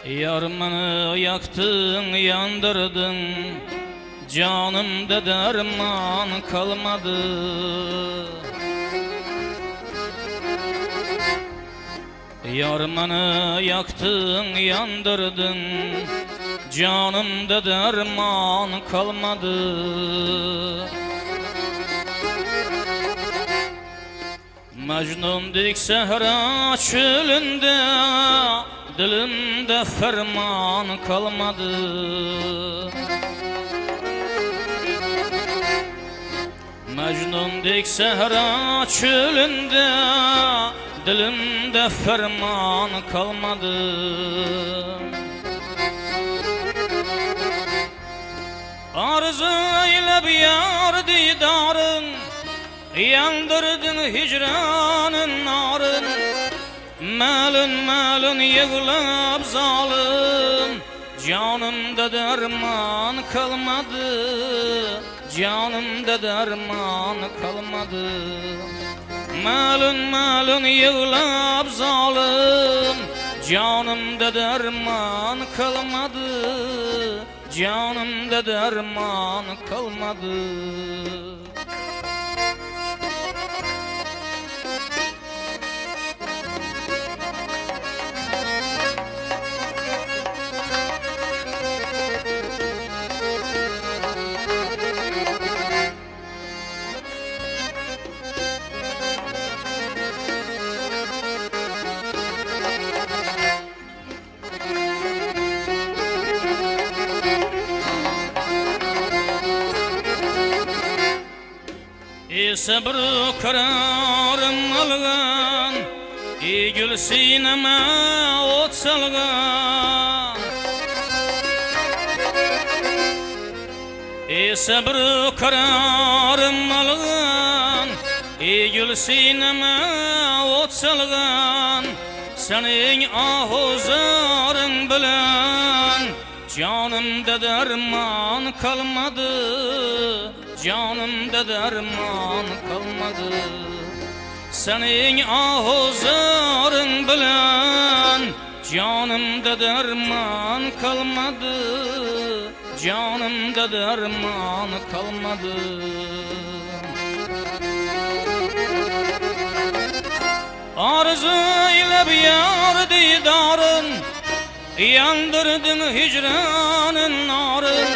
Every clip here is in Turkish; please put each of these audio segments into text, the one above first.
Yarımını yaktın, yandırdın, canımda derman kalmadı. Yarımını yaktın, yandırdın, canımda derman kalmadı. Mecnun'dik Sehra çölünde, dilimde ferman kalmadı. Mecnun'dik Sehra çölünde, dilimde ferman kalmadı. Arzu ile bir yar didarın, yandırdın hicranın narın. Malın malın yığılıp zalim, canımda derman kalmadı. Canımda derman kalmadı. Malın malın yığılıp zalim, canımda derman kalmadı. Canımda derman kalmadı. Sabır kararım algan, gül sineme ot salgan. Sabır kararım algan, gül sineme ot salgan. Senin ahuzarın bilen canımda derman kalmadı. Canımda derman kalmadı. Senin ahuzarın bilen canımda derman kalmadı. Canımda derman kalmadı. Arzu ile bir yar didarın, yandırdın hicranın narın.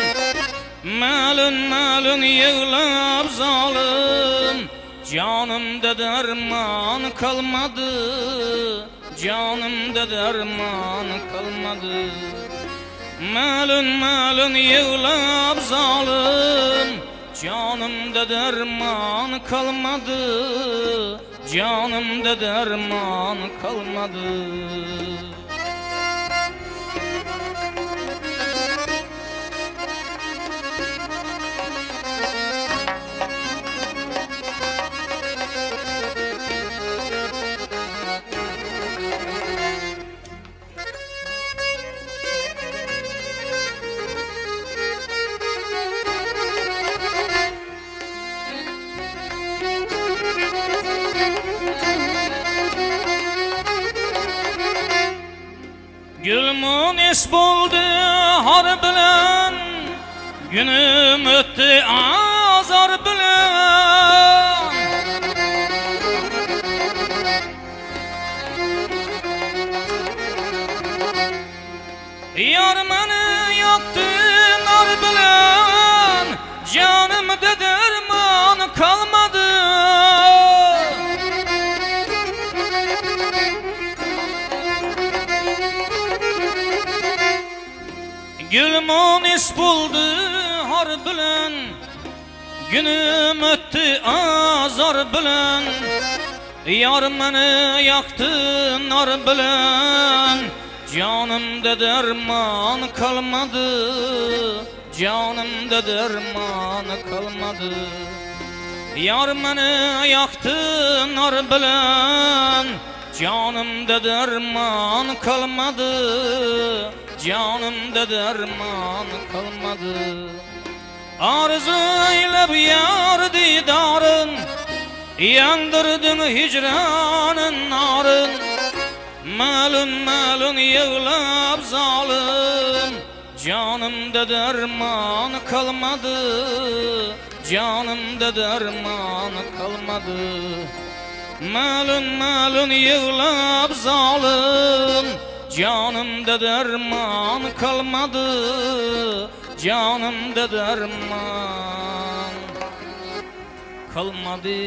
Malın malın yığılıp zalim, canımda derman kalmadı. Canımda derman kalmadı. Malın malın yığılıp zalim, canımda derman kalmadı. Canımda derman kalmadı. Gülmün es buldu har bilen, günüm öttü azar bilen. Yar meni yaktı nar bilen, canımda derman kalmadı. Gülmün is buldu har bilen, günüm öttü azar bilen. Yar meni yaktı nar bilen, canımda derman kalmadı. Canımda derman kalmadı. Yar meni yaktı nar bilen, canımda derman kalmadı. Canımda derman kalmadı. Arzu ile bir yar didarın, yandırdın hicranın narın. Malun yığılab zalim, canımda derman kalmadı, canımda derman kalmadı. Malun yığılab zalim, canımda derman kalmadı, canımda derman kalmadı.